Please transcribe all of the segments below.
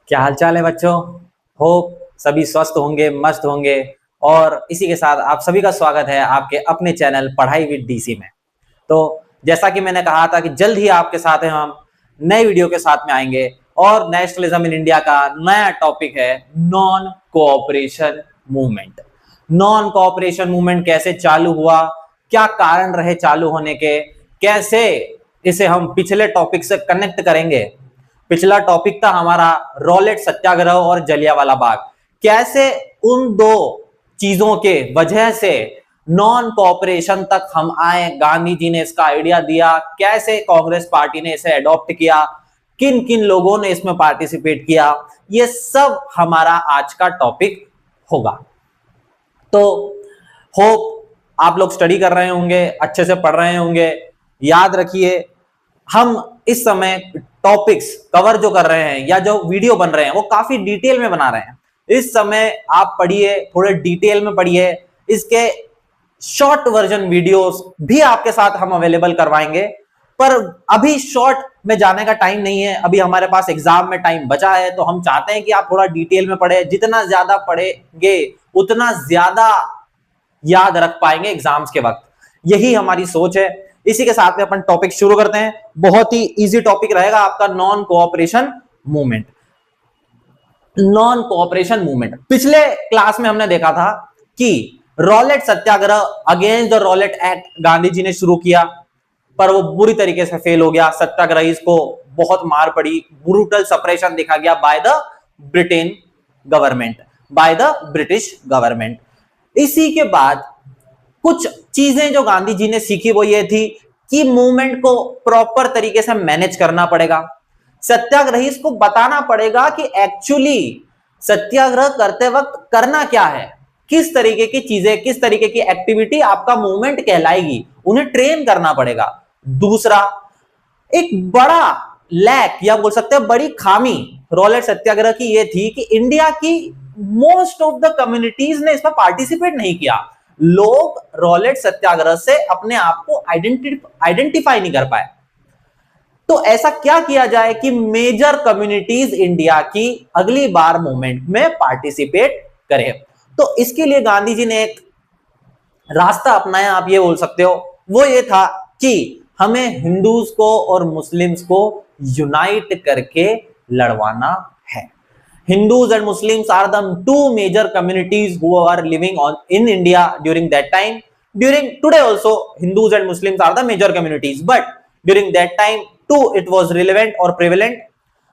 क्या हाल चाल है बच्चों। होप सभी स्वस्थ होंगे, मस्त होंगे। और इसी के साथ आप सभी का स्वागत है आपके अपने चैनल पढ़ाई विद डीसी में। तो जैसा कि मैंने कहा था कि जल्द ही आपके साथ हैं हम नए वीडियो के साथ में आएंगे। और नेशनलिज्म इन इंडिया का नया टॉपिक है non cooperation movement. Non cooperation movement कैसे चालू हुआ, क्या कारण रहे चालू होने के, कैसे इसे हम पिछले टॉपिक से कनेक्ट करेंगे। पिछला टॉपिक था हमारा रॉलेट सत्याग्रह और जलियांवाला बाग। कैसे उन दो चीजों के वजह से नॉन कोऑपरेशन तक हम आए, गांधी जी ने इसका आइडिया दिया, कैसे कांग्रेस पार्टी ने इसे अडॉप्ट किया, किन किन लोगों ने इसमें पार्टिसिपेट किया, ये सब हमारा आज का टॉपिक होगा। तो होप आप लोग स्टडी कर रहे होंगे, अच्छे से पढ़ रहे होंगे। याद रखिए, हम इस समय टॉपिक्स कवर जो कर रहे हैं या जो वीडियो बन रहे हैं वो काफी डिटेल में बना रहे हैं। इस समय आप पढ़िए, थोड़े डिटेल में पढ़िए। इसके शॉर्ट वर्जन वीडियोस भी आपके साथ हम अवेलेबल करवाएंगे, पर अभी शॉर्ट में जाने का टाइम नहीं है। अभी हमारे पास एग्जाम में टाइम बचा है, तो हम चाहते हैं कि आप थोड़ा डिटेल में पढ़े। जितना ज्यादा पढ़ेंगे उतना ज्यादा याद रख पाएंगे एग्जाम्स के वक्त। यही हमारी सोच है। इसी के साथ में अपन टॉपिक शुरू करते हैं। बहुत ही इजी टॉपिक रहेगा आपका non cooperation movement. Non cooperation movement पिछले क्लास में हमने देखा था कि Rowlatt Satyagraha against the Rowlatt Act Gandhi ji ने शुरू किया, पर वो बुरी तरीके से फेल हो गया। सत्याग्रही को बहुत मार पड़ी, ब्रूटल सप्रेशन देखा गया by the Britain government, by the British government. इसी के बाद कुछ चीजें जो गांधी जी ने सीखी वो ये थी कि मूवमेंट को प्रॉपर तरीके से मैनेज करना पड़ेगा। सत्याग्रही को बताना पड़ेगा कि एक्चुअली सत्याग्रह करते वक्त करना क्या है, किस तरीके की चीजें, किस तरीके की एक्टिविटी आपका मूवमेंट कहलाएगी, उन्हें ट्रेन करना पड़ेगा। दूसरा, एक बड़ा लैक या बोल सकते हैं बड़ी खामी रॉलेट सत्याग्रह की ये थी कि इंडिया की मोस्ट ऑफ द कम्युनिटीज ने इसमें पार्टिसिपेट नहीं किया। लोग रॉलेट सत्याग्रह से अपने आप को आइडेंटिफाई नहीं कर पाए। तो ऐसा क्या किया जाए कि मेजर कम्युनिटीज इंडिया की अगली बार मूवमेंट में पार्टिसिपेट करें। तो इसके लिए गांधी जी ने एक रास्ता अपनाया, आप ये बोल सकते हो। वो ये था कि हमें हिंदूज को और मुस्लिम्स को यूनाइट करके लड़वाना है। Hindus and Muslims are the two major communities who are living in India during that time. During today also, Hindus and Muslims are the major communities, but during that time too it was relevant or prevalent.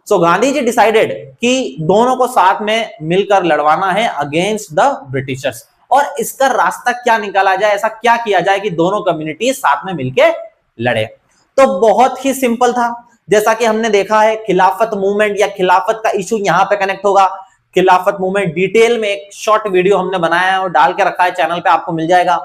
So Gandhi ji decided कि दोनों को साथ में मिलकर लड़वाना है against the Britishers. और इसका रास्ता क्या निकाला जाए, ऐसा क्या किया जाए कि दोनों कम्युनिटी साथ में मिलकर लड़े। तो बहुत ही सिंपल था। जैसा कि हमने देखा है, खिलाफत मूवमेंट या खिलाफत का इशू यहां पे कनेक्ट होगा। खिलाफत मूवमेंट डिटेल में एक शॉर्ट वीडियो हमने बनाया है और डाल के रखा है चैनल पे, आपको मिल जाएगा।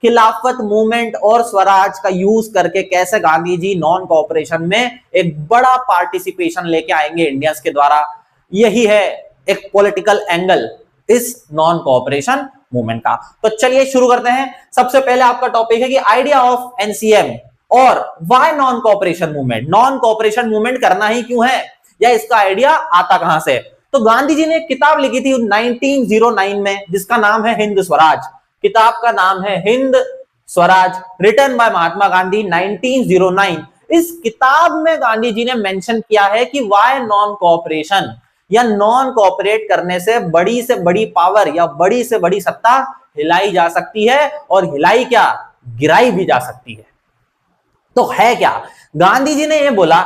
खिलाफत मूवमेंट और स्वराज का यूज करके कैसे गांधी जी नॉन कोऑपरेशन में एक बड़ा पार्टिसिपेशन लेके आएंगे इंडियंस के द्वारा, यही है एक पॉलिटिकल एंगल इस नॉन कोऑपरेशन मूवमेंट का। तो चलिए शुरू करते हैं। सबसे पहले आपका टॉपिक है कि आइडिया ऑफ एनसीएम और why non cooperation movement. Non cooperation movement करना ही क्यों है, या इसका आइडिया आता कहां से। तो गांधी जी ने एक किताब लिखी थी 1909 में जिसका नाम है हिंद स्वराज। किताब का नाम है हिंद स्वराज, रिटन बाय महात्मा गांधी 1909। इस किताब में गांधी जी ने मेंशन किया है कि व्हाई नॉन कोऑपरेशन या नॉन कोऑपरेट करने से बड़ी पावर या बड़ी से बड़ी सत्ता हिलाई जा सकती है, और हिलाई क्या, गिराई भी जा सकती है। तो है क्या, गांधी जी ने यह बोला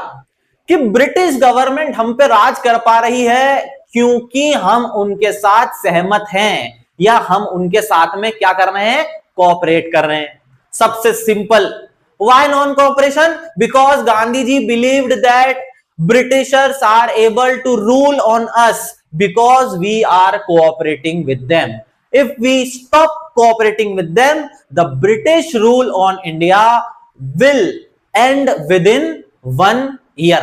कि ब्रिटिश गवर्नमेंट हम पे राज कर पा रही है क्योंकि हम उनके साथ सहमत हैं, या हम उनके साथ में क्या कर रहे हैं, कोऑपरेट कर रहे हैं। सबसे simple, why non cooperation, because Gandhi ji believed that britishers are able to rule on us because we are cooperating with them. If we stop cooperating with them, the British rule on India will end within 1 year।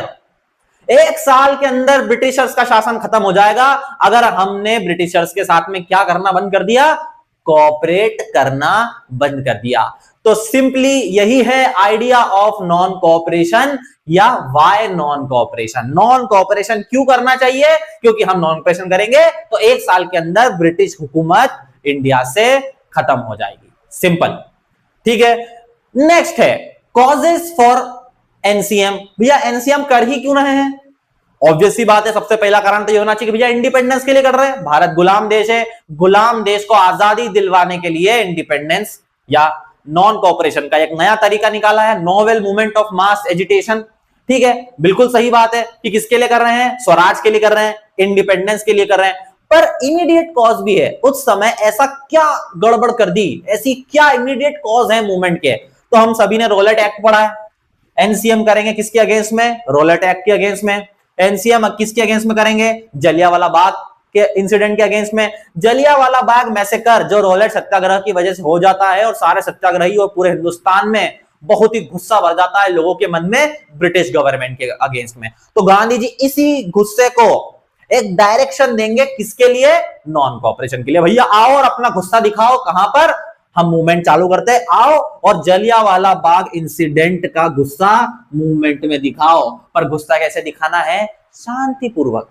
1 साल के अंदर Britishers का शासन खत्म हो जाएगा अगर हमने ब्रिटिशर्स के साथ में क्या करना बंद कर दिया, कोऑपरेट करना बंद कर दिया। तो सिंपली यही है आइडिया ऑफ नॉन कोऑपरेशन या why non cooperation. Non cooperation क्यों करना चाहिए? क्योंकि हम नॉन कोऑपरेशन करेंगे तो 1 साल के अंदर ब्रिटिश हुकूमत इंडिया से खत्म हो जाएगी। सिंपल, ठीक है। नेक्स्ट है कॉजेस फॉर एनसीएम। भैया एनसीएम कर ही क्यों रहे हैं? ऑब्वियस सी बात है, सबसे पहला कारण तो ये होना चाहिए कि भैया इंडिपेंडेंस के लिए कर रहे हैं। भारत गुलाम देश है, गुलाम देश को आजादी दिलवाने के लिए इंडिपेंडेंस या नॉन कोऑपरेशन का एक नया तरीका निकाला है, novel movement of mass agitation. ठीक है, बिल्कुल सही बात है कि किसके लिए कर रहे हैं? स्वराज के लिए कर रहे हैं, इंडिपेंडेंस के लिए कर रहे हैं। पर इमीडिएट कॉज भी है। उस समय ऐसा क्या गड़बड़ कर दी, ऐसी क्या इमीडिएट कॉज है मूवमेंट के? तो हम सभी ने रोलेट एक्ट पढ़ा है। एनसीएम करेंगे किसके अगेंस्ट में? रोलेट एक्ट के अगेंस्ट में। एनसीएम किसके अगेंस्ट में करेंगे? जलियांवाला बाग के इंसिडेंट के अगेंस्ट में। जलियांवाला बाग मैसेकर जो रोलेट सत्याग्रह की वजह से हो जाता है और सारे सत्याग्रही और पूरे हिंदुस्तान में बहुत ही गुस्सा भर जाता है लोगों के मन में ब्रिटिश गवर्नमेंट के अगेंस्ट में। तो गांधी जी इसी गुस्से को एक डायरेक्शन देंगे किसके लिए? नॉन कोऑपरेशन के लिए। भैया आओ और अपना गुस्सा दिखाओ, कहां पर? हम मूवमेंट चालू करते हैं, आओ और जलियांवाला बाग इंसिडेंट का गुस्सा मूवमेंट में दिखाओ। पर गुस्सा कैसे दिखाना है? शांतिपूर्वक।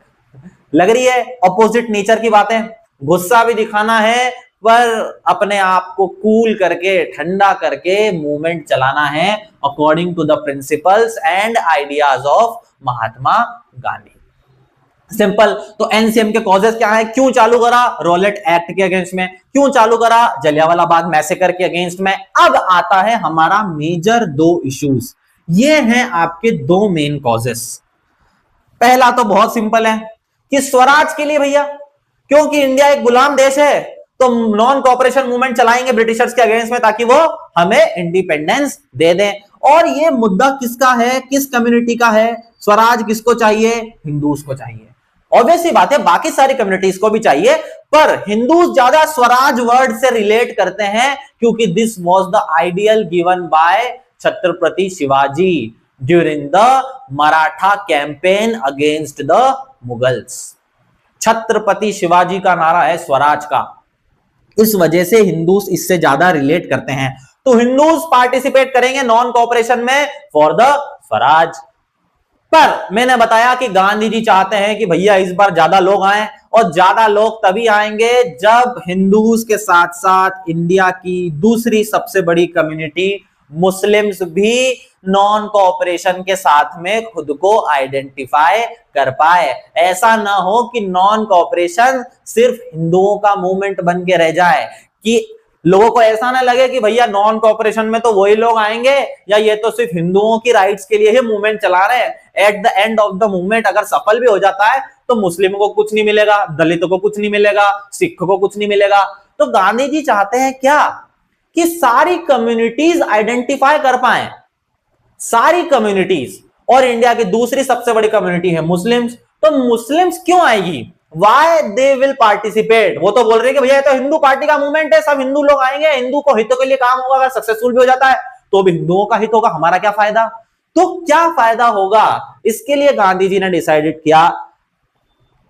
लग रही है ऑपोजिट नेचर की बातें। गुस्सा भी दिखाना है पर अपने आप को कूल करके, ठंडा करके मूवमेंट चलाना है according to the principles and ideas of Mahatma Gandhi. Simple. तो एनसीएम के कॉजेस क्या है? क्यों चालू करा? रोलेट एक्ट के अगेंस्ट में। क्यों चालू करा? जलियांवाला बाग मैसेकर के अगेंस्ट में। अब आता है हमारा मेजर 2 इश्यूज। ये हैं आपके 2 मेन कॉजेस। पहला तो बहुत सिंपल है कि स्वराज के लिए भैया, क्योंकि इंडिया एक गुलाम देश है तो नॉन कोऑपरेशन मूवमेंट चलाएंगे ब्रिटिशर्स के अगेंस्ट में ताकि वो हमें इंडिपेंडेंस दे दें। और ये मुद्दा किसका है? किस कम्युनिटी का है? स्वराज किसको चाहिए? हिंदूज को चाहिए। ऑब्वियस सी बात है बाकी सारी कम्युनिटीज को भी चाहिए, पर हिंदूज ज्यादा स्वराज वर्ड से रिलेट करते हैं क्योंकि this was the ideal given by Chhatrapati Shivaji during the Maratha campaign against the Mughals. Chhatrapati Shivaji का नारा है स्वराज का, इस वजह से हिंदूज इससे ज्यादा रिलेट करते हैं। तो हिंदूज पार्टिसिपेट करेंगे नॉन कोऑपरेशन में फॉर द स्वराज। पर मैंने बताया कि गांधी जी चाहते हैं कि भैया इस बार ज्यादा लोग आए, और ज्यादा लोग तभी आएंगे जब हिंदूज के साथ साथ इंडिया की दूसरी सबसे बड़ी कम्युनिटी मुस्लिम्स भी नॉन कोऑपरेशन के साथ में खुद को आइडेंटिफाई कर पाए। ऐसा ना हो कि नॉन कोऑपरेशन सिर्फ हिंदुओं का मूवमेंट बन के रह जाए, कि लोगों को ऐसा ना लगे कि भैया नॉन कोऑपरेशन में तो वही लोग आएंगे या ये तो सिर्फ हिंदुओं की राइट्स के लिए ही मूवमेंट चला रहे हैं। At the end of the movement अगर सफल भी हो जाता है तो मुस्लिमों को कुछ नहीं मिलेगा, दलितों को कुछ नहीं मिलेगा, सिख को कुछ नहीं मिलेगा। तो गांधी जी चाहते हैं क्या? कि सारी कम्युनिटीज आइडेंटिफाई कर पाए, सारी कम्युनिटीज। और इंडिया की दूसरी सबसे बड़ी कम्युनिटी है मुस्लिम्स, तो मुस्लिम्स क्यों आएगी? Why they will participate? वो तो बोल रहे हैं कि भैया ये तो हिंदू पार्टी का मूवमेंट है, सब हिंदू लोग आएंगे, हिंदू को हितों के लिए काम होगा, अगर सक्सेसफुल भी हो जाता है तो भी हिंदुओं का हित होगा, हमारा क्या फायदा? तो क्या फायदा होगा? इसके लिए गांधी जी ने डिसाइडेड किया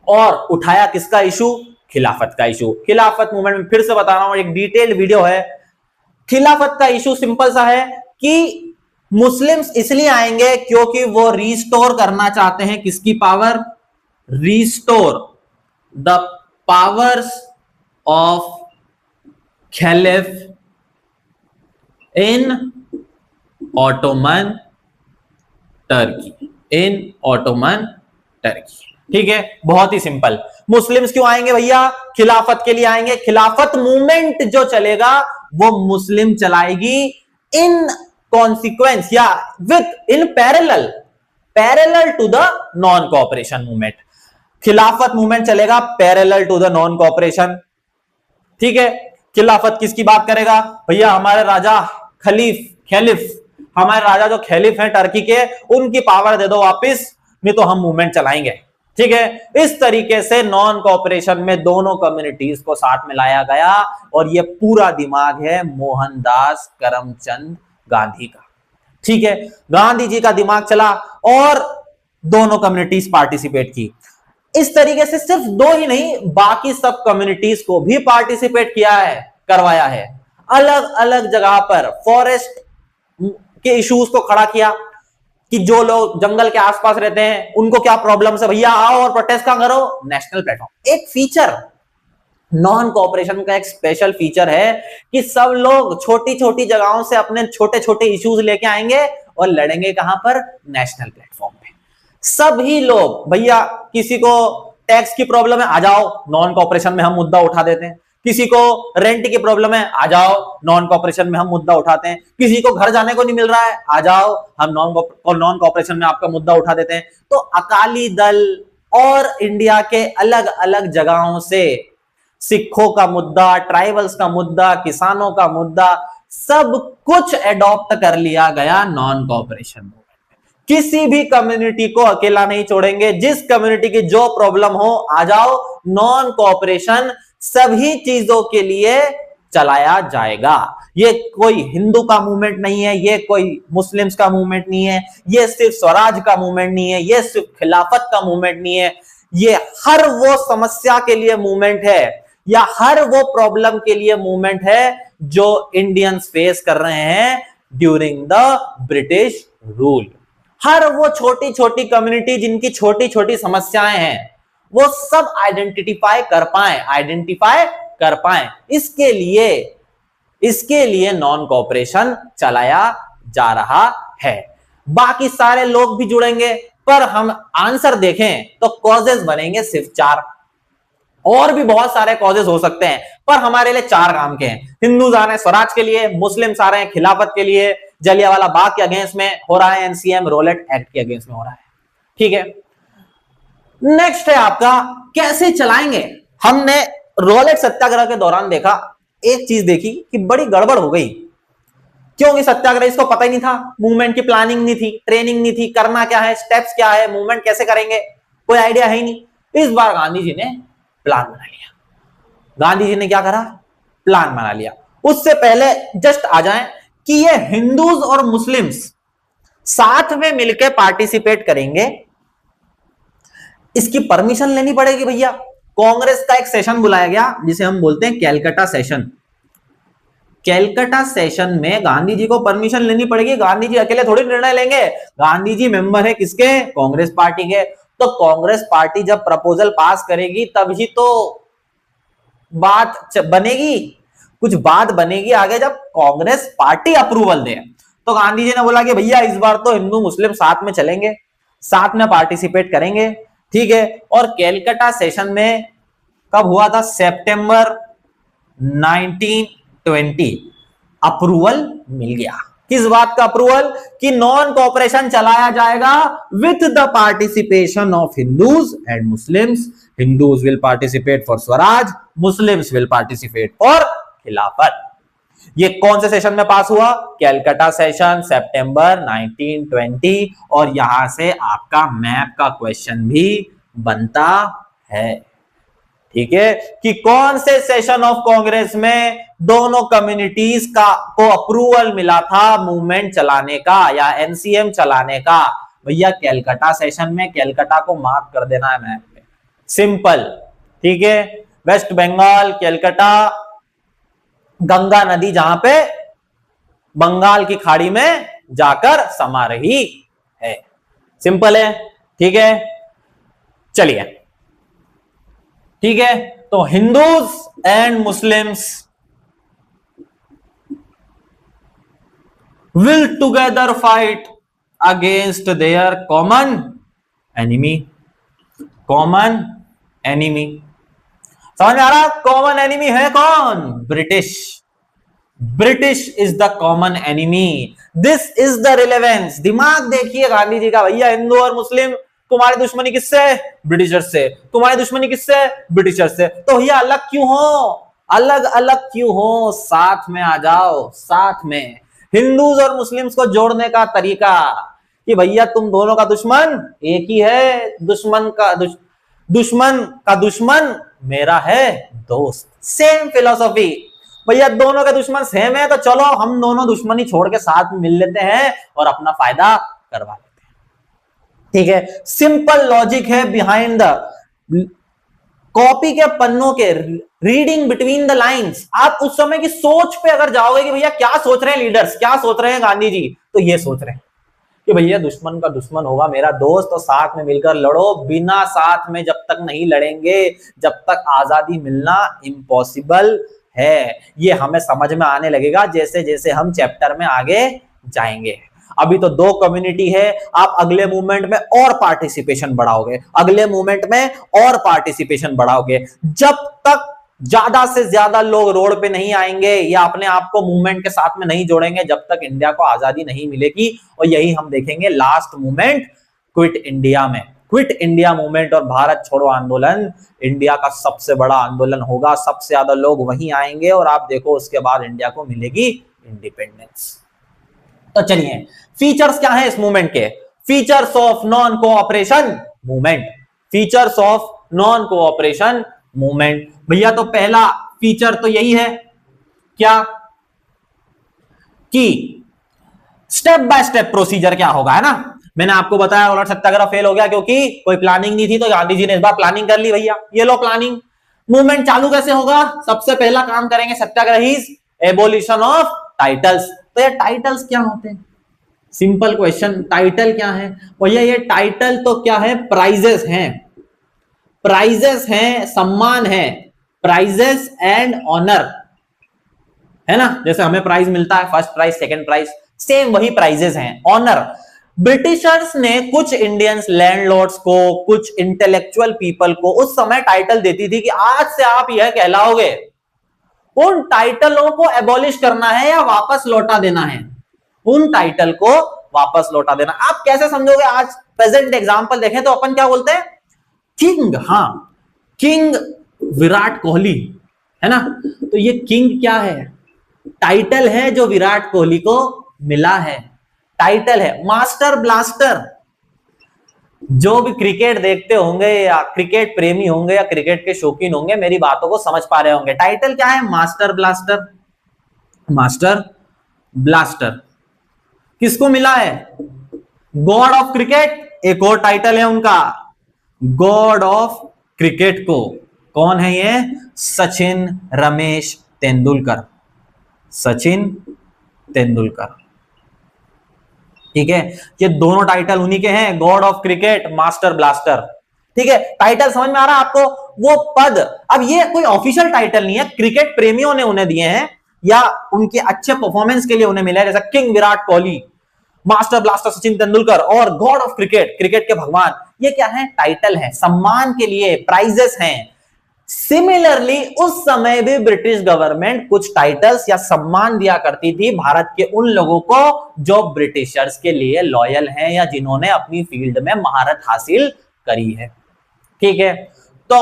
और उठाया किसका इशू? खिलाफत का इशू। खिलाफत मूवमेंट में फिर से बता रहा हूं, एक डिटेल्ड वीडियो है। खिलाफत का इशू सिंपल सा है कि मुस्लिम्स इसलिए आएंगे क्योंकि वो रिस्टोर करना चाहते हैं किसकी power? Restore the powers of खलीफ in Ottoman Turkey, in Ottoman Turkey. ठीक है, बहुत ही सिंपल। मुस्लिम्स क्यों आएंगे भैया? खिलाफत के लिए आएंगे। खिलाफत मूवमेंट जो चलेगा वो मुस्लिम चलाएगी इन कॉन्सिक्वेंस या within parallel to the non cooperation movement. Khilafat movement चलेगा parallel to the non cooperation. ठीक है, खिलाफत किसकी बात करेगा? भैया हमारे राजा खलीफ हमारे राजा जो खलीफ हैं टर्की के, उनकी पावर दे दो वापिस, नहीं तो हम मूवमेंट चलाएंगे। ठीक है, इस तरीके से नॉन कोऑपरेशन में दोनों कम्युनिटीज को साथ में लाया गया और ये पूरा दिमाग है मोहनदास करमचंद गांधी का। ठीक है, गांधी जी का दिमाग चला और दोनों कम्युनिटीज पार्टिसिपेट की। इस तरीके से सिर्फ 2 ही नहीं, बाकी सब कम्युनिटीज को भी पार्टिसिपेट किया है, करवाया है। अलग अलग जगह पर फॉरेस्ट के इश्यूज को खड़ा किया कि जो लोग जंगल के आसपास रहते हैं उनको क्या प्रॉब्लम है, भैया आओ और प्रोटेस्ट कहां करो, नेशनल प्लेटफॉर्म। एक फीचर नॉन कोऑपरेशन का एक स्पेशल फीचर है कि सब लोग छोटी छोटी जगहों से अपने छोटे छोटे इश्यूज लेके आएंगे और लड़ेंगे कहां पर, नेशनल प्लेटफॉर्म पे। सभी लोग, भैया किसी को टैक्स की प्रॉब्लम है, आ जाओ नॉन कोऑपरेशन में हम मुद्दा उठा देते हैं। किसी को रेंट की प्रॉब्लम है, आ जाओ नॉन कोऑपरेशन में हम मुद्दा उठाते हैं। किसी को घर जाने को नहीं मिल रहा है, आ जाओ हम नॉन कोऑपरेशन में आपका मुद्दा उठा देते हैं। तो अकाली दल और इंडिया के अलग अलग जगहों से सिखों का मुद्दा, ट्राइबल्स का मुद्दा, किसानों का मुद्दा, सब कुछ एडॉप्ट कर लिया गया नॉन कोऑपरेशन मूवमेंट। किसी भी कम्युनिटी को अकेला नहीं छोड़ेंगे, जिस कम्युनिटी की जो प्रॉब्लम हो आ जाओ, नॉन कोऑपरेशन सभी चीजों के लिए चलाया जाएगा। ये कोई हिंदू का मूवमेंट नहीं है, ये कोई मुस्लिम्स का मूवमेंट नहीं है, ये सिर्फ स्वराज का मूवमेंट नहीं है, ये सिर्फ खिलाफत का मूवमेंट नहीं है, ये हर वो समस्या के लिए मूवमेंट है या हर वो प्रॉब्लम के लिए मूवमेंट है जो इंडियंस फेस कर रहे हैं ड्यूरिंग द ब्रिटिश रूल। हर वो छोटी छोटी कम्युनिटी जिनकी छोटी छोटी समस्याएं हैं वो सब आइडेंटिफाई कर पाए, इसके लिए नॉन कोऑपरेशन चलाया जा रहा है। बाकी सारे लोग भी जुड़ेंगे, पर हम आंसर देखें तो कॉजेस बनेंगे सिर्फ 4। और भी बहुत सारे कॉजेस हो सकते हैं, पर हमारे लिए 4 काम के हैं। हिंदूज आ रहे हैं स्वराज के लिए, मुस्लिम्स आ रहे हैं खिलाफत के लिए, जलियांवाला बाग के अगेंस्ट में हो रहा है एनसीएम, रोलेट एक्ट के अगेंस्ट में हो रहा है। ठीक है, नेक्स्ट है आपका कैसे चलाएंगे। हमने रोलेट सत्याग्रह के दौरान देखा, एक चीज देखी कि बड़ी गड़बड़ हो गई। क्योंकि सत्याग्रह इसको पता ही नहीं था, मूवमेंट की प्लानिंग नहीं थी, ट्रेनिंग नहीं थी, करना क्या है, स्टेप्स क्या है, मूवमेंट कैसे करेंगे, कोई आइडिया है ही नहीं। इस बार गांधी जी ने प्लान बना लिया। गांधी जी ने क्या करा, प्लान बना लिया। उससे पहले जस्ट आ जाएं कि ये हिंदूज और मुस्लिम्स साथ में मिलकर पार्टिसिपेट करेंगे, इसकी परमिशन लेनी पड़ेगी भैया। कांग्रेस का एक सेशन बुलाया गया जिसे हम बोलते हैं कैलकाटा सेशन। कैलकाटा सेशन में गांधी जी को परमिशन लेनी पड़ेगी, गांधी जी अकेले थोड़ी निर्णय लेंगे। गांधी जी मेंबर है किसके, कांग्रेस पार्टी के। तो कांग्रेस पार्टी जब प्रपोजल पास करेगी तभी तो बात बनेगी, कुछ बात बनेगी आगे जब कांग्रेस पार्टी अप्रूवल दे। तो गांधी जी ने बोला कि भैया इस बार तो हिंदू मुस्लिम साथ में चलेंगे, साथ में पार्टिसिपेट करेंगे। ठीक है, और कैलकाटा सेशन में कब हुआ था, सितंबर 1920 अप्रूवल मिल गया। किस बात का अप्रूवल, कि नॉन कोऑपरेशन चलाया जाएगा with the participation of Hindus and Muslims. Hindus will participate for Swaraj, Muslims will participate for खिलाफत। ये कौन से सेशन में पास हुआ, कैलकाटा सेशन, सितंबर 1920। और यहां से आपका मैप का क्वेश्चन भी बनता है। ठीक है, कि कौन से सेशन ऑफ कांग्रेस में दोनों कम्युनिटीज का को अप्रूवल मिला था मूवमेंट चलाने का या एनसीएम चलाने का। भैया कैलकाटा सेशन में, कैलकाटा को मार्क कर देना है मैप पे, सिंपल। ठीक है, वेस्ट बंगाल, कैलकाटा, गंगा नदी जहां पे बंगाल की खाड़ी में जाकर समा रही है, सिंपल है। ठीक है, चलिए, ठीक है, तो Hindus and Muslims will together fight against their common enemy। Common enemy समझ में आ रहा, कॉमन एनिमी है कौन, British. British is the common enemy, this is the relevance. दिमाग देखिए गांधी जी का, भैया हिंदू और मुस्लिम, तुम्हारी दुश्मनी किससे, ब्रिटिशर्स से। तुम्हारी दुश्मनी किससे, ब्रिटिशर्स से। तो भैया अलग क्यों हो, अलग अलग क्यों हो, साथ में आ जाओ, साथ में। हिंदूज और मुस्लिम्स को जोड़ने का तरीका कि भैया तुम दोनों का दुश्मन एक ही है, दुश्मन का दुश्मन मेरा है दोस्त, सेम फिलॉसफी। भैया दोनों के दुश्मन सेम है, तो चलो हम दोनों दुश्मनी छोड़ के साथ में मिल लेते हैं और अपना फायदा करवा लेते हैं। ठीक है, सिंपल लॉजिक है बिहाइंड द कॉपी के पन्नों के, रीडिंग बिटवीन द लाइंस, आप उस समय की सोच पे अगर जाओगे कि भैया क्या सोच रहे हैं लीडर्स, क्या सोच रहे हैं गांधी जी, तो ये सोच रहे हैं कि भैया दुश्मन का दुश्मन होगा मेरा दोस्त, और साथ में मिलकर लड़ो, बिना साथ में जब तक नहीं लड़ेंगे जब तक आजादी मिलना इम्पॉसिबल है। ये हमें समझ में आने लगेगा जैसे जैसे हम चैप्टर में आगे जाएंगे। अभी तो 2 कम्युनिटी है, आप अगले मूवमेंट में और पार्टिसिपेशन बढ़ाओगे, अगले मूवमेंट में और पार्टिसिपेशन बढ़ाओगे। जब तक ज्यादा से ज्यादा लोग रोड पे नहीं आएंगे या अपने आप को मूवमेंट के साथ में नहीं जोड़ेंगे, जब तक इंडिया को आजादी नहीं मिलेगी। और यही हम देखेंगे लास्ट मूवमेंट क्विट इंडिया में। क्विट इंडिया मूवमेंट और भारत छोड़ो आंदोलन इंडिया का सबसे बड़ा आंदोलन होगा, सबसे ज्यादा लोग वहीं आएंगे और आप देखो उसके बाद इंडिया को मिलेगी इंडिपेंडेंस। तो चलिए फीचर्स क्या है इस मूवमेंट के, features of non cooperation movement, features of non cooperation movement. भैया तो पहला फीचर तो यही है क्या कि स्टेप बाय स्टेप प्रोसीजर क्या होगा, है ना। मैंने आपको बताया उलट सत्याग्रह फेल हो गया क्योंकि कोई प्लानिंग नहीं थी, तो गांधी जी ने इस बार प्लानिंग कर ली। भैया ये लो प्लानिंग। मूवमेंट चालू कैसे होगा, सबसे पहला काम करेंगे सत्याग्रहीज एबोलिशन ऑफ टाइटल्स। तो ये टाइटल्स क्या होते हैं, सिंपल क्वेश्चन, टाइटल क्या है भैया, ये टाइटल तो क्या है, प्राइजेस हैं, प्राइजेस हैं, सम्मान है, प्राइजेस एंड ऑनर, है ना। जैसे हमें प्राइज मिलता है, first prize, second prize, same वही प्राइजेस हैं, ऑनर। ब्रिटिशर्स ने कुछ इंडियंस लैंडलॉर्ड्स को, कुछ इंटेलेक्चुअल पीपल को उस समय टाइटल देती थी कि आज से आप यह कहलाओगे। उन टाइटलों को एबॉलिश करना है या वापस लौटा देना है, उन टाइटल को वापस लौटा देना। आप कैसे समझोगे, आज प्रेजेंट एग्जांपल देखें तो अपन क्या बोलते हैं, किंग, हाँ किंग विराट कोहली, है ना। तो ये किंग क्या है, टाइटल है जो विराट कोहली को मिला है, टाइटल है। मास्टर ब्लास्टर, जो भी क्रिकेट देखते होंगे या क्रिकेट प्रेमी होंगे या क्रिकेट के शौकीन होंगे मेरी बातों को समझ पा रहे होंगे। टाइटल क्या है, मास्टर ब्लास्टर, मास्टर ब्लास्टर किसको मिला है, गॉड ऑफ क्रिकेट, एक और टाइटल है उनका, गॉड ऑफ क्रिकेट को कौन है ये, सचिन रमेश तेंदुलकर, सचिन तेंदुलकर, ठीक है। ये दोनों टाइटल उन्हीं के हैं, God of cricket, master blaster, ठीक है। टाइटल समझ में आ रहा है आपको, वो पद। अब ये कोई ऑफिशियल टाइटल नहीं है, क्रिकेट प्रेमियों ने उन्हें दिए हैं या उनके अच्छे परफॉर्मेंस के लिए उन्हें मिला है, जैसा king Virat Kohli, master blaster Sachin Tendulkar और गॉड ऑफ क्रिकेट, क्रिकेट के भगवान। ये क्या है, टाइटल है, सम्मान के लिए, प्राइजेस हैं। सिमिलरली उस समय भी ब्रिटिश गवर्नमेंट कुछ टाइटल्स या सम्मान दिया करती थी भारत के उन लोगों को जो ब्रिटिशर्स के लिए लॉयल हैं या जिन्होंने अपनी फील्ड में महारत हासिल करी है, ठीक है। तो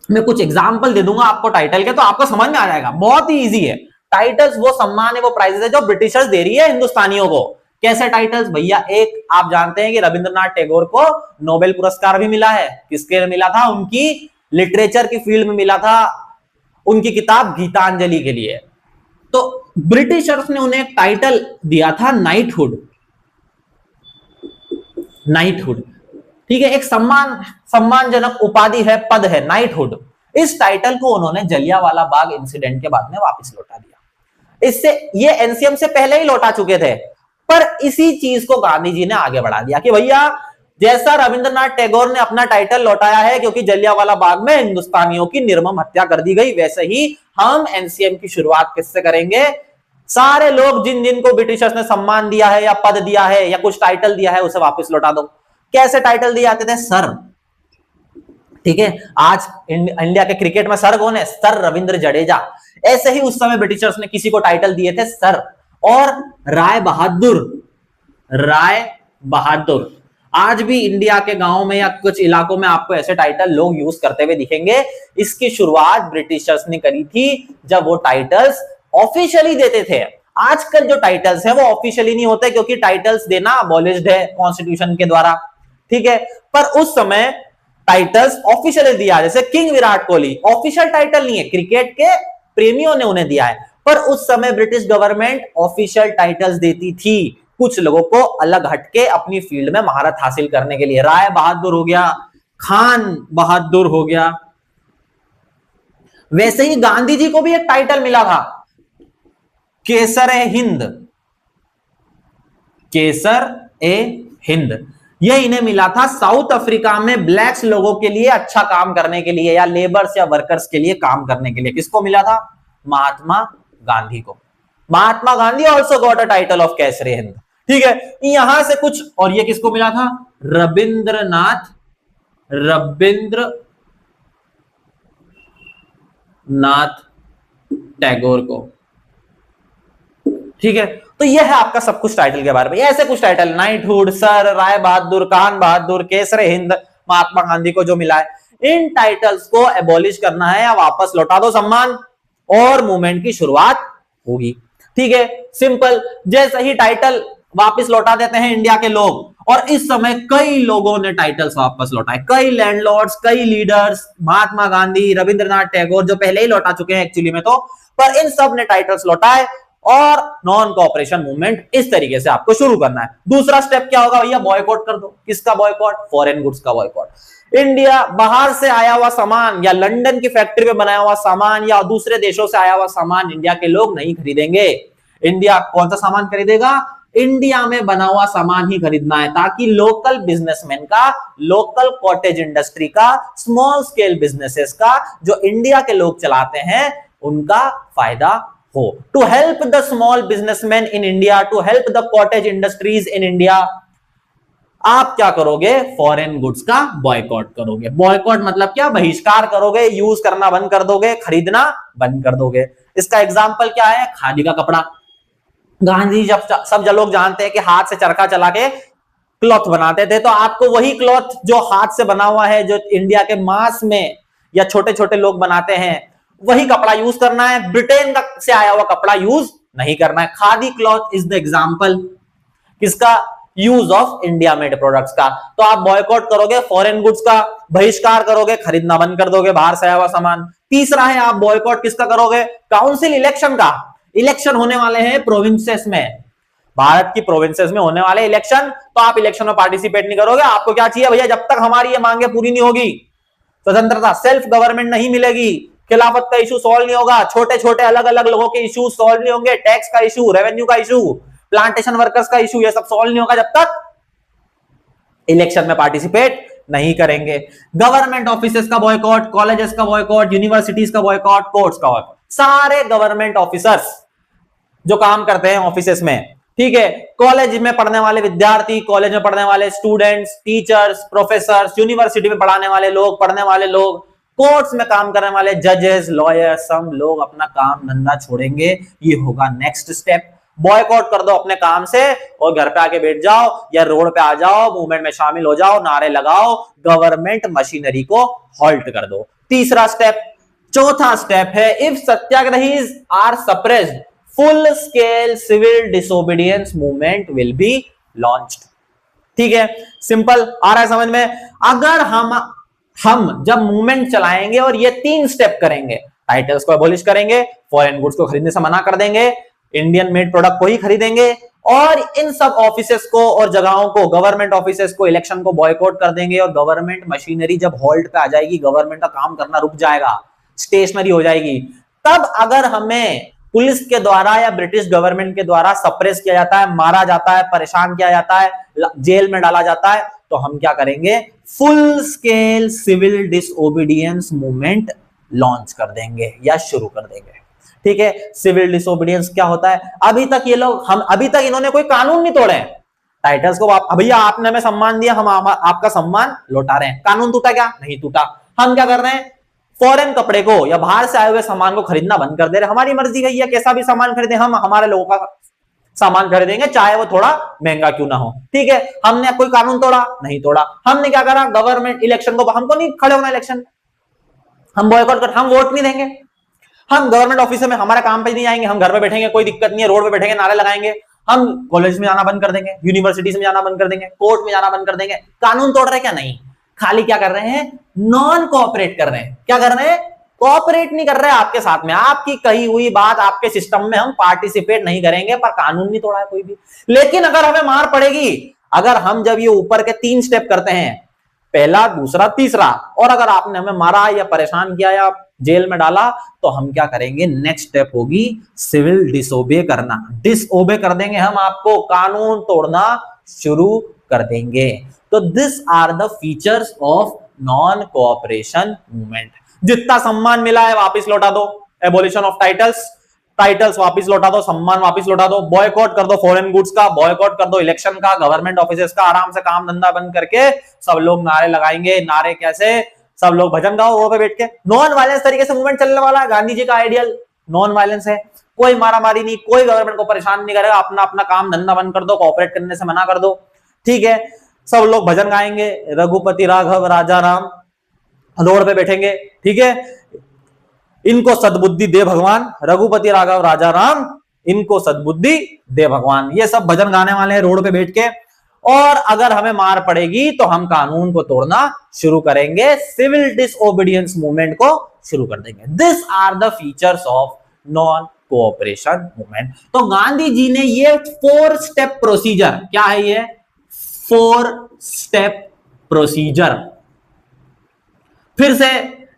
मैं कुछ एग्जांपल दे दूंगा आपको टाइटल के, तो आपको समझ में आ जाएगा, बहुत ही इजी है। टाइटल्स वो सम्मान है, वो प्राइजेस है जो ब्रिटिशर्स दे रही है हिंदुस्तानियों को। कैसे टाइटल्स भैया, एक आप जानते हैं कि रविंद्रनाथ टैगोर को नोबेल पुरस्कार भी मिला है, किसके मिला था, उनकी लिटरेचर की फील्ड में मिला था, उनकी किताब गीतांजलि के लिए। तो ब्रिटिशर्स ने उन्हें एक टाइटल दिया था नाइटहुड, नाइटहुड, ठीक है, एक सम्मानजनक उपाधि है, पद है नाइटहुड। इस टाइटल को उन्होंने जलियांवाला बाग इंसिडेंट के बाद में वापस लौटा दिया। इससे ये एनसीएम से पहले ही लौटा चुके थे, पर इसी चीज को गांधी जी ने आगे बढ़ा दिया कि भैया जैसा रविंद्रनाथ टैगोर ने अपना टाइटल लौटाया है क्योंकि जलियांवाला बाग में हिंदुस्तानियों की निर्मम हत्या कर दी गई, वैसे ही हम एनसीएम की शुरुआत किससे करेंगे, सारे लोग जिन जिनको ब्रिटिशर्स ने सम्मान दिया है या पद दिया है या कुछ टाइटल दिया है उसे वापस लौटा दो। कैसे टाइटल दिए जाते थे, सर, ठीक है। आज इंडिया के क्रिकेट में सर कौन है, सर रविंद्र जडेजा। ऐसे ही उस समय ब्रिटिशर्स ने किसी को टाइटल दिए थे सर। और राय बहादुर, राय बहादुर, आज भी इंडिया के गांव में या कुछ इलाकों में आपको ऐसे टाइटल लोग यूज करते हुए दिखेंगे। इसकी शुरुआत ब्रिटिशर्स ने करी थी जब वो टाइटल्स ऑफिशियली देते थे। आजकल जो टाइटल्स हैं वो ऑफिशियली नहीं होते क्योंकि टाइटल्स देना अबॉलिश्ड है कॉन्स्टिट्यूशन के द्वारा, ठीक है। पर उस समय टाइटल्स ऑफिशियली दिया, जैसे king Virat Kohli official title नहीं है, क्रिकेट के प्रेमियों ने उन्हें दिया है, पर उस समय ब्रिटिश गवर्नमेंट ऑफिशियल टाइटल्स देती थी कुछ लोगों को अलग हटके अपनी फील्ड में महारत हासिल करने के लिए। राय बहादुर हो गया, खान बहादुर हो गया, वैसे ही गांधी जी को भी एक टाइटल मिला था, केसर ए हिंद, केसर ए हिंद। यह इन्हें मिला था साउथ अफ्रीका में ब्लैक्स लोगों के लिए अच्छा काम करने के लिए, या लेबर्स या वर्कर्स के लिए काम करने के लिए। किसको मिला था? महात्मा गांधी को। Mahatma Gandhi also got a title of Kaisar e Hind. ठीक है, यहां से कुछ, और ये किसको मिला था? रविंद्रनाथ टैगोर को। ठीक है, तो यह है आपका सब कुछ टाइटल के बारे में। ऐसे कुछ title, knighthood, sir, Rai Bahadur, Khan बहादुर, केसर हिंद, महात्मा गांधी को जो मिला है, इन टाइटल्स को एबॉलिश करना है या वापस लौटा दो सम्मान, और मूवमेंट की शुरुआत होगी। ठीक है, सिंपल। जैसे ही टाइटल वापस लौटा देते हैं इंडिया के लोग, और इस समय कई लोगों ने टाइटल्स वापस लौटाए, कई लैंडलॉर्ड्स, कई लीडर्स, महात्मा गांधी, रविंद्रनाथ टैगोर, जो पहले ही लौटा चुके हैं एक्चुअली में, तो पर इन सब ने टाइटल्स लौटाए, और नॉन कोऑपरेशन मूवमेंट इस तरीके से आपको शुरू करना है। दूसरा स्टेप क्या होगा भैया? बॉयकॉट कर दो। किसका बॉयकॉट? फॉरेन गुड्स का बॉयकॉट। इंडिया बाहर से आया हुआ सामान, या लंदन की फैक्ट्री में बनाया हुआ सामान, या दूसरे देशों से आया हुआ सामान इंडिया के लोग नहीं खरीदेंगे। इंडिया कौन सा सामान खरीदेगा? इंडिया में बना हुआ सामान ही खरीदना है, ताकि लोकल बिजनेसमैन का, लोकल कॉटेज इंडस्ट्री का, स्मॉल स्केल बिजनेसेस का, जो इंडिया के लोग चलाते हैं, उनका फायदा हो। To help the small businessman in India, to help the cottage industries in India, आप क्या करोगे? फॉरेन गुड्स का बॉयकॉट करोगे। बॉयकॉट मतलब क्या? बहिष्कार करोगे, यूज करना बंद कर दोगे, खरीदना बंद कर दोगे। इसका एग्जाम्पल क्या है? खादी का कपड़ा। गांधी जब सब लोग जानते हैं कि हाथ से चरखा चला के क्लॉथ बनाते थे, तो आपको वही क्लॉथ जो हाथ से बना हुआ है, जो इंडिया के मास में या छोटे छोटे लोग बनाते हैं, वही कपड़ा यूज करना है। ब्रिटेन का से आया हुआ कपड़ा यूज नहीं करना है। Khadi cloth is the example किसका? Use of India made products का। तो आप बॉयकॉट करोगे फॉरेन गुड्स का, बहिष्कार करोगे, खरीदना बंद कर दोगे बाहर से आया हुआ सामान। तीसरा है आप बॉयकॉट किसका करोगे? काउंसिल इलेक्शन का। इलेक्शन होने वाले हैं प्रोविंसेस में, भारत की प्रोविंसेस में होने वाले इलेक्शन, तो आप इलेक्शन में पार्टिसिपेट नहीं करोगे। आपको क्या चाहिए भैया? जब तक हमारी ये मांगे पूरी नहीं होगी, स्वतंत्रता, सेल्फ गवर्नमेंट नहीं मिलेगी, खिलाफत का इशू सॉल्व नहीं होगा, छोटे छोटे अलग अलग लोगों के इशू सॉल्व नहीं होंगे, टैक्स का इशू, रेवेन्यू का इशू, प्लांटेशन वर्कर्स का इशू, ये सब सॉल्व नहीं होगा जब तक इलेक्शन में पार्टिसिपेट नहीं करेंगे। गवर्नमेंट ऑफिसेस का बॉयकॉट, कॉलेजेस का बॉयकॉट, यूनिवर्सिटीज का बॉयकॉट, कोर्ट्स का बॉयकॉट। सारे गवर्नमेंट ऑफिसर्स जो काम करते हैं ऑफिसेस में, ठीक है, कॉलेज में पढ़ने वाले विद्यार्थी, कॉलेज में पढ़ने वाले स्टूडेंट्स, टीचर्स, प्रोफेसर्स, यूनिवर्सिटी में पढ़ाने वाले लोग, पढ़ने वाले लोग, कोर्ट्स में काम करने वाले जजेस, लॉयर्स, सब लोग अपना काम धंधा छोड़ेंगे। ये होगा नेक्स्ट स्टेप। बॉयकॉट कर दो अपने काम से और घर पे आके बैठ जाओ या रोड पे आ जाओ, मूवमेंट में शामिल हो जाओ, नारे लगाओ, गवर्नमेंट मशीनरी को हॉल्ट कर दो। तीसरा स्टेप। चौथा स्टेप है if satyagrahis are suppressed, full scale civil disobedience movement will be launched. ठीक है, सिंपल आ रहा है समझ में? अगर हम जब मूवमेंट चलाएंगे और ये 3 स्टेप करेंगे, टाइटल्स को एबॉलिश करेंगे, फॉरेन गुड्स को खरीदने से मना कर देंगे, इंडियन मेड प्रोडक्ट को ही खरीदेंगे, और इन सब ऑफिसेस को और जगहों को, गवर्नमेंट ऑफिसेस को, इलेक्शन को बॉयकॉट कर देंगे, और गवर्नमेंट मशीनरी जब होल्ड पे आ जाएगी, गवर्नमेंट का काम करना रुक जाएगा, स्टेशनरी हो जाएगी, तब अगर हमें पुलिस के द्वारा या ब्रिटिश गवर्नमेंट के द्वारा सप्रेस किया जाता है, मारा जाता है, परेशान किया जाता है, जेल में डाला जाता है, तो हम क्या करेंगे? Full scale civil disobedience movement launch कर देंगे या शुरू कर देंगे। ठीक है, सिविल डिसओबीडियंस क्या होता है? अभी तक इन्होंने कोई कानून नहीं तोड़े, टाइटल्स को भैया आपने हमें सम्मान दिया, हम आपका सम्मान लौटा रहे हैं। कानून टूटा क्या? नहीं टूटा। हम क्या कर रहे हैं? फॉरेन कपड़े को या बाहर से आए हुए सामान को खरीदना बंद कर दे रहे। हमारी मर्जी भैया, कैसा भी सामान खरीदे, हम हमारे लोगों का सामान खरीदेंगे, चाहे वो थोड़ा महंगा क्यों ना हो। ठीक है, हमने कोई कानून तोड़ा? नहीं तोड़ा। हमने क्या करा? गवर्नमेंट इलेक्शन को, हमको नहीं खड़े होना इलेक्शन, हम बॉयकॉट कर, हम वोट नहीं देंगे, हम गवर्नमेंट ऑफिस में हमारे काम पे नहीं आएंगे, हम घर पे बैठेंगे, कोई दिक्कत नहीं है, रोड पे बैठेंगे, नारे लगाएंगे, हम कॉलेज में जाना बंद कर देंगे, यूनिवर्सिटीज में जाना बंद कर देंगे, कोर्ट में जाना बंद कर देंगे। कानून तोड़ रहे क्या? नहीं, खाली क्या कर रहे हैं? नॉन कोऑपरेट कर रहे हैं। क्या कर रहे हैं? कोऑपरेट नहीं कर रहे आपके साथ में, आपकी कही हुई बात, आपके सिस्टम में हम पार्टिसिपेट नहीं करेंगे, पर कानून नहीं तोड़ा है कोई भी। लेकिन अगर हमें मार पड़ेगी, अगर हम जब ये ऊपर के 3 स्टेप करते हैं, पहला, दूसरा, तीसरा। और अगर आपने हमें मारा या परेशान किया या जेल में डाला तो हम क्या करेंगे, नेक्स्ट स्टेप होगी सिविल डिसोबे करना। डिसओबे कर देंगे हम आपको, कानून तोड़ना शुरू कर देंगे। तो this are the features of non cooperation movement. जितना सम्मान मिला है वापस लौटा दो, एबोलिशन ऑफ टाइटल्स वापस लौटा दो, सम्मान वापस लौटा दो, बॉयकॉट कर दो फॉरेन गुड्स का, बॉयकॉट कर दो इलेक्शन का, गवर्नमेंट ऑफिसेस का, आराम से काम धंधा बंद करके सब लोग नारे लगाएंगे। नारे कैसे, सब लोग भजन गाओ वो पे बैठ के। नॉन वायलेंस तरीके से मूवमेंट चलने वाला है, गांधी जी का आइडियल नॉन वायलेंस है। कोई मारामारी नहीं, कोई गवर्नमेंट को परेशान नहीं करेगा, अपना अपना काम धंधा बंद कर दो, कॉपरेट करने से मना कर दो, ठीक है। सब लोग भजन गाएंगे, रघुपति राघव राजा राम रोड पे बैठेंगे, ठीक है। इनको सद्बुद्धि दे भगवान, रघुपति राघव राजा राम, इनको सद्बुद्धि दे भगवान, ये सब भजन गाने वाले हैं रोड पे बैठ के। और अगर हमें मार पड़ेगी तो हम कानून को तोड़ना शुरू करेंगे, सिविल डिसओबीडियंस मूवमेंट को शुरू कर देंगे। This are the features of non cooperation movement. तो गांधी जी ने ये 4 स्टेप प्रोसीजर, क्या है ये 4 स्टेप प्रोसीजर, फिर से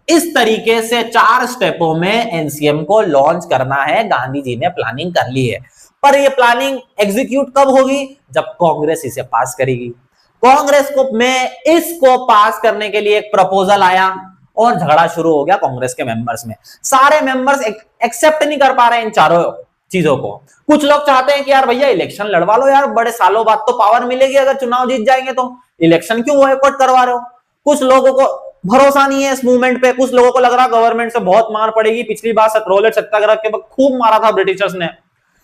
इस तरीके से 4 स्टेपों में एनसीएम को लॉन्च करना है, गांधी जी ने प्लानिंग कर ली है। पर ये प्लानिंग एग्जीक्यूट कब होगी, जब कांग्रेस इसे पास करेगी। कांग्रेस को में इसको पास करने के लिए एक प्रपोजल आया और झगड़ा शुरू हो गया कांग्रेस के मेंबर्स में। सारे मेंबर्स एक्सेप्ट नहीं कर पा रहे इन चारों चीजों को। कुछ लोग चाहते हैं कि यार भैया इलेक्शन लड़वा लो यार, बड़े सालों बाद तो पावर मिलेगी, अगर चुनाव जीत जाएंगे तो इलेक्शन क्यों बॉयकॉट करवा रहे हो। कुछ लोगों को भरोसा नहीं है इस मूवमेंट पे, कुछ लोगों को लग रहा गवर्नमेंट से बहुत मार पड़ेगी। पिछली बार सक्रोले सत्याग्रह के वक्त खूब मारा था ब्रिटिशर्स ने,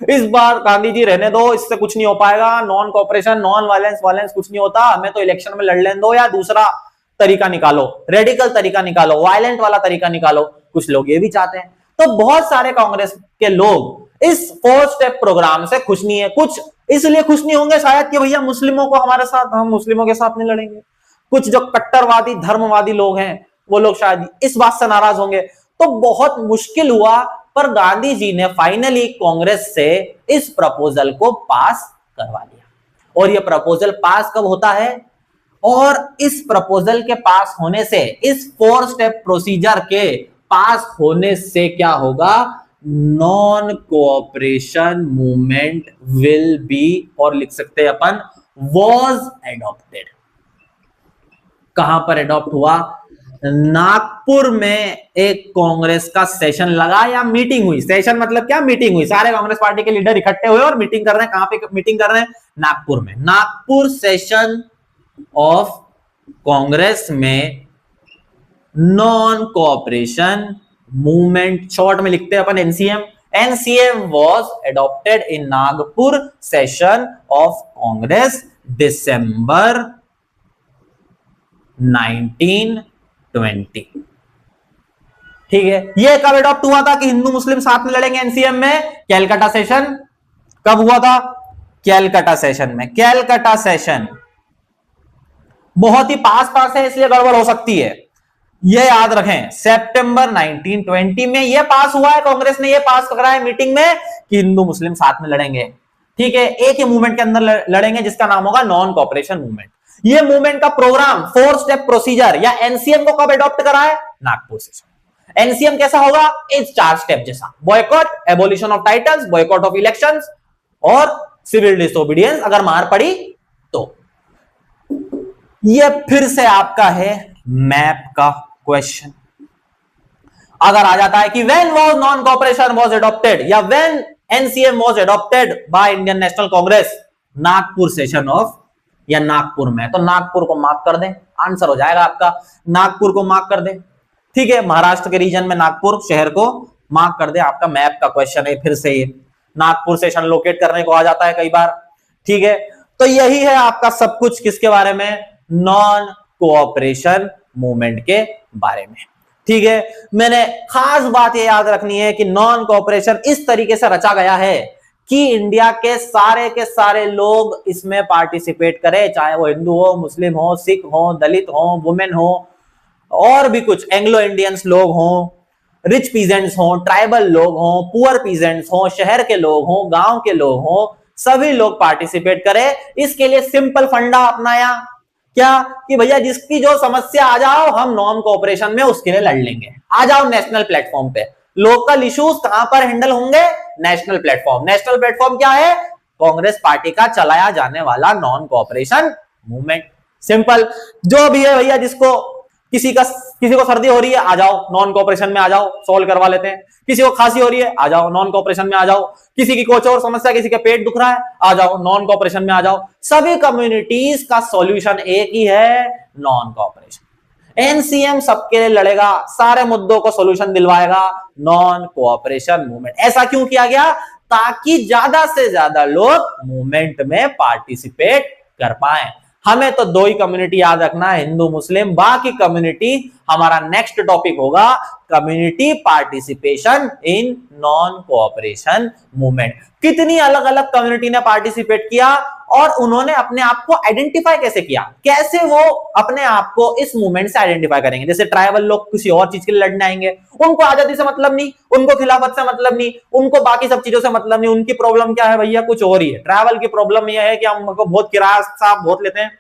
इस बार गांधी जी रहने दो, इससे कुछ नहीं हो पाएगा, नॉन कोऑपरेशन नॉन वायलेंस कुछ नहीं होता, हमें तो इलेक्शन में लड़ लेने दो या दूसरा तरीका निकालो, रेडिकल तरीका निकालो, वायलेंट वाला तरीका निकालो। कुछ लोग ये भी चाहते हैं। तो बहुत सारे कांग्रेस के लोग इस 4 स्टेप प्रोग्राम से खुश नहीं है। कुछ इसलिए खुश नहीं होंगे शायद कि भैया मुस्लिमों को हमारे साथ, हम मुस्लिमों के साथ नहीं लड़ेंगे। कुछ जो कट्टरवादी धर्मवादी लोग हैं वो लोग शायद इस बात से नाराज होंगे। तो बहुत मुश्किल हुआ, पर गांधी जी ने फाइनली कांग्रेस से इस प्रपोजल को पास करवा लिया। और यह प्रपोजल पास कब होता है, और इस प्रपोजल के पास होने से, इस 4 स्टेप प्रोसीजर के पास होने से क्या होगा, non cooperation movement will B, और लिख सकते हैं अपन वॉज एडॉप्टेड। कहां पर एडॉप्ट हुआ, नागपुर में एक कांग्रेस का सेशन लगा या मीटिंग हुई। सेशन मतलब क्या, मीटिंग हुई, सारे कांग्रेस पार्टी के लीडर इकट्ठे हुए और मीटिंग कर रहे हैं। कहां पे मीटिंग कर रहे हैं, नागपुर में। नागपुर सेशन ऑफ कांग्रेस में नॉन कोऑपरेशन मूवमेंट, शॉर्ट में लिखते हैं अपन NCM was adopted in Nagpur session of Congress December 1920। ठीक है, ये कब एडॉप्ट हुआ था कि हिंदू मुस्लिम साथ में लड़ेंगे एनसीएम में, कैलकाटा सेशन। कब हुआ था, कैलकाटा सेशन में। कैलकाटा सेशन बहुत ही पास है, इसलिए गड़बड़ हो सकती है, ये याद रखें। सितंबर 1920 में ये पास हुआ है, कांग्रेस ने ये पास करा है मीटिंग में कि हिंदू मुस्लिम साथ में लड़ेंगे। ठीक है, एक ही मूवमेंट के अंदर लड़ेंगे जिसका नाम होगा नॉन कोऑपरेशन मूवमेंट। ये मूवमेंट का प्रोग्राम 4 स्टेप प्रोसीजर या एनसीएम को कब एडॉप्ट करा है, नागपुर सेशन। एनसीएम कैसा होगा, इस 4 स्टेप जैसा, boycott, abolition of titles, boycott of elections और सिविल डिसोबीडियंस अगर मार पड़ी तो। ये फिर से आपका है मैप का क्वेश्चन। अगर आ जाता है कि when was non cooperation was adopted या when NCM was adopted by Indian National Congress, Nagpur session of, या नागपुर में, तो नागपुर को मार्क कर दें, आंसर हो जाएगा आपका, नागपुर को मार्क कर दें। ठीक है, महाराष्ट्र के रीजन में नागपुर शहर को मार्क कर दें, आपका मैप का क्वेश्चन है। फिर से ये नागपुर सेशन लोकेट करने को आ जाता है कई बार। ठीक है, तो यही है आपका सब कुछ किसके बारे में, नॉन कोऑपरेशन मूवमेंट के बारे में। ठीक है, मैंने खास बात ये याद रखनी है कि नॉन कोऑपरेशन इस तरीके से रचा गया है कि इंडिया के सारे लोग इसमें पार्टिसिपेट करें, चाहे वो हिंदू हो, मुस्लिम हो, सिख हो, दलित हो, वुमेन हो, और भी कुछ एंग्लो इंडियंस लोग हो, रिच पीजेंट्स हो, ट्राइबल लोग हो, पुअर पीजेंट्स हो, शहर के लोग हो, गांव के लोग हो, सभी लोग पार्टिसिपेट करें। इसके लिए सिंपल फंडा अपनाया क्या कि भैया जिसकी जो समस्या आ जाओ हम नॉन कोऑपरेशन में उसके लिए लड़ लेंगे, आ जाओ नेशनल प्लेटफॉर्म पे। लोकल इश्यूज कहां पर हैंडल होंगे? National platform. नेशनल प्लेटफॉर्म क्या है? कांग्रेस पार्टी का चलाया जाने वाला नॉन कोऑपरेशन मूवमेंट। सिंपल, जो भी है भैया, जिसको किसी को सर्दी हो रही है आ जाओ नॉन कोऑपरेशन में आ जाओ, सोल्व करवा लेते हैं। किसी को खांसी हो रही है आ जाओ नॉन कोऑपरेशन में आ जाओ। किसी की कुछ और समस्या, किसी का पेट दुख रहा है आ जाओ नॉन कोऑपरेशन में आ जाओ। सभी कम्युनिटीज का सॉल्यूशन एक ही है, नॉन कोऑपरेशन। एनसीएम सबके लिए लड़ेगा, सारे मुद्दों को सॉल्यूशन दिलवाएगा, नॉन कोऑपरेशन मूवमेंट। ऐसा क्यों किया गया? ताकि ज्यादा से ज्यादा लोग मूवमेंट में पार्टिसिपेट कर पाए। हमें तो दो ही कम्युनिटी याद रखना है, हिंदू मुस्लिम। बाकी कम्युनिटी हमारा नेक्स्ट टॉपिक होगा, community participation in non cooperation movement. कितनी अलग अलग कम्युनिटी ने पार्टिसिपेट किया और उन्होंने अपने आप को आइडेंटिफाई कैसे किया, कैसे वो अपने आप को इस मूवमेंट से आइडेंटिफाई करेंगे। जैसे ट्राइबल लोग किसी और चीज के लिए लड़ने आएंगे, उनको आजादी से मतलब नहीं, उनको खिलाफत से मतलब नहीं, उनको बाकी सब चीजों से मतलब नहीं। उनकी प्रॉब्लम क्या है भैया? कुछ और ही है। ट्राइबल की प्रॉब्लम यह है कि हमको बहुत किराया साहब बहुत लेते हैं,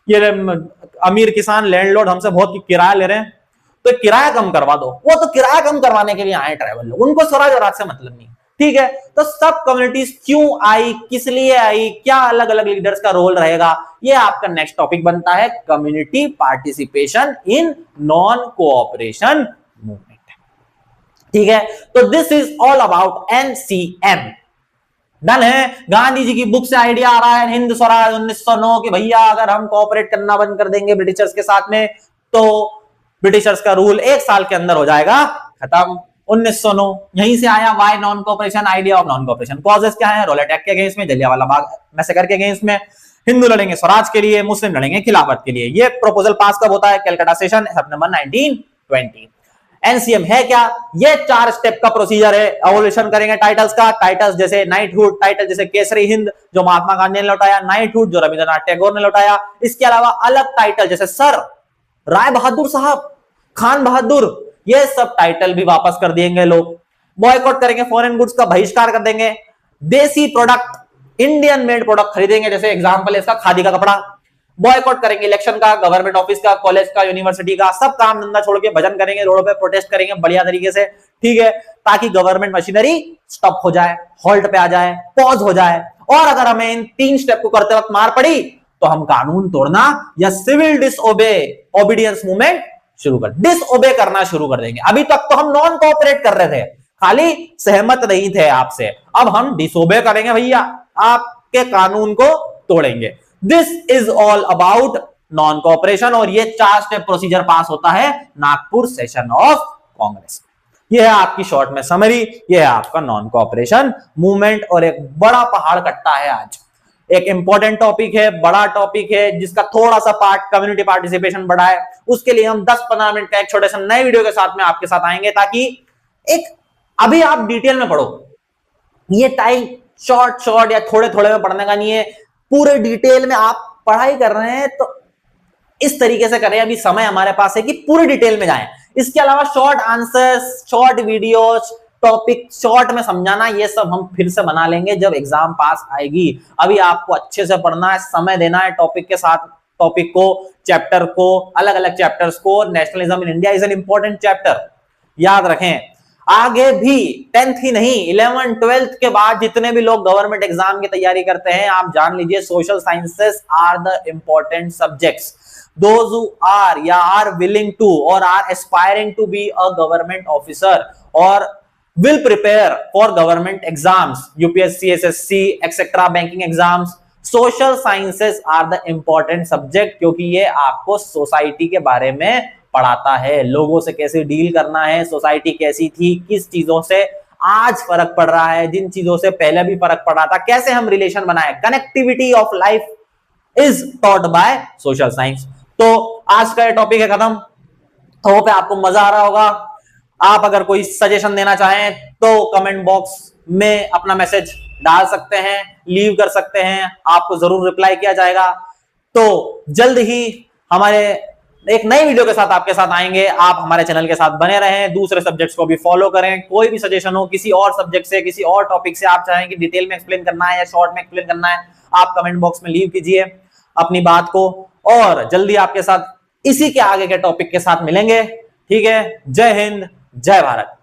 ये अमीर किसान लैंडलॉर्ड हमसे बहुत किराया ले रहे हैं, तो किराया कम करवा दो। वो तो किराया कम करवाने के लिए आए ट्राइबल लोग, उनको स्वराज और राज से मतलब नहीं। ठीक है, तो सब कम्युनिटीज क्यों आई, किस लिए आई, क्या अलग अलग लीडर्स का रोल रहेगा, ये आपका नेक्स्ट टॉपिक बनता है, community participation in non cooperation movement. ठीक है, तो this is all about NCM. Done है। गांधी जी की बुक से आइडिया आ रहा है हिंद स्वराज 1909 कि भैया अगर हम कोऑपरेट करना बंद कर देंगे ब्रिटिशर्स के साथ में तो ब्रिटिशर्स का रूल 1 साल के अंदर हो जाएगा खत्म। 1909 यहीं से आया। Why non cooperation, idea of non cooperation. Causes क्या है? रोलेट एक्ट के अगेंस्ट में, जलियांवाला बाग मैसेकर के अगेंस्ट में। हिंदू लड़ेंगे स्वराज के लिए, मुस्लिम लड़ेंगे खिलाफत के लिए। ये प्रपोजल पास कब होता है? कलकत्ता सेशन सितंबर 1920। एनसीएम है क्या? ये 4 स्टेप का प्रोसीजर है। एवोल्यूशन करेंगे टाइटल्स का। टाइटल्स जैसे नाइटहुड, टाइटल जैसे केसरी हिंद जो महात्मा गांधी ने लौटाया, नाइटहुड जो रविंद्रनाथ टैगोर ने लौटाया। इसके अलावा अलग टाइटल जैसे सर, राय बहादुर साहब, खान बहादुर, ये सब टाइटल भी वापस कर देंगे लोग। बॉयकॉट करेंगे, फॉरेन गुड्स का बहिष्कार कर देंगे। देसी प्रोडक्ट, इंडियन मेड प्रोडक्ट खरीदेंगे, जैसे एग्जांपल है इसका खादी का कपड़ा। बॉयकॉट करेंगे इलेक्शन का, गवर्नमेंट ऑफिस का, कॉलेज का, यूनिवर्सिटी का, सब काम धंधा छोड़ के भजन करेंगे, रोड पे प्रोटेस्ट करेंगे बढ़िया तरीके से। ठीक है, ताकि गवर्नमेंट मशीनरी स्टॉप हो जाए, हॉल्ट पे आ जाए, पॉज हो जाए। और अगर हमें इन 3 स्टेप को करते वक्त मार पड़ी तो हम कानून तोड़ना या सिविल डिसओबे ओबीडियंस मूवमेंट शुरू कर, डिसओबे करना शुरू कर देंगे। अभी तक तो हम नॉन कोऑपरेट कर रहे थे, खाली सहमत नहीं थे आपसे, अब हम डिसओबे करेंगे भैया, आपके कानून को तोड़ेंगे। This is all about non cooperation. और ये 4 स्टेप प्रोसीजर पास होता है नागपुर सेशन ऑफ कांग्रेस। ये है आपकी शॉर्ट में समरी, ये है आपका नॉन कोऑपरेशन मूवमेंट। और एक बड़ा पहाड़ कट्टा है आज, एक इंपॉर्टेंट टॉपिक है, बड़ा टॉपिक है, जिसका थोड़ा सा पार्ट कम्युनिटी पार्टिसिपेशन बड़ा है। उसके लिए हम 10-15 मिनट का एक छोटे से नए वीडियो के साथ में आपके साथ आएंगे, ताकि एक अभी आप डिटेल में पढ़ो। ये टाइम शॉर्ट या थोड़े थोड़े में पढ़ने का नहीं है, पूरे डिटेल में आप पढ़ाई कर रहे हैं तो इस तरीके से करें। अभी समय हमारे पास है कि पूरी डिटेल में जाएं। इसके अलावा short answers, short videos, topic short में समझाना, ये सब हम फिर से बना लेंगे जब एग्जाम पास आएगी। अभी आपको अच्छे से पढ़ना है, समय देना है टॉपिक के साथ, टॉपिक को, चैप्टर को, अलग अलग चैप्टर्स को। Nationalism in India is an important chapter, याद रखें। आगे भी 10th ही नहीं, 11th 12th के बाद जितने भी लोग गवर्नमेंट एग्जाम की तैयारी करते हैं, आप जान लीजिए social sciences are the important subjects. Those who are या are willing to or are aspiring to be a government officer or will prepare for government exams, UPSC, SSC, etc. banking exams, social sciences are the important subject, क्योंकि ये आपको society के बारे में पढ़ाता है, लोगों से कैसे डील करना है, सोसाइटी कैसी थी, किस चीजों से आज फर्क पड़ रहा है, जिन चीजों से पहले भी फर्क पड़ रहा था, कैसे हम रिलेशन बनाए। Connectivity of life is taught by social science. तो आज का ये टॉपिक है खत्म। होप है आपको मजा आ रहा होगा। आप अगर कोई सजेशन देना चाहें तो कमेंट बॉक्स में अपना मैसेज डाल सकते हैं, लीव कर सकते हैं, आपको जरूर रिप्लाई किया जाएगा। तो जल्द ही हमारे एक नई वीडियो के साथ आपके साथ आएंगे। आप हमारे चैनल के साथ बने रहें, दूसरे सब्जेक्ट्स को भी फॉलो करें। कोई भी सजेशन हो किसी और सब्जेक्ट से, किसी और टॉपिक से, आप चाहें कि डिटेल में एक्सप्लेन करना है या शॉर्ट में एक्सप्लेन करना है, आप कमेंट बॉक्स में लीव कीजिए अपनी बात को। और जल्दी आपके साथ इसी के आगे के टॉपिक के साथ मिलेंगे। ठीक है, जय हिंद, जय भारत।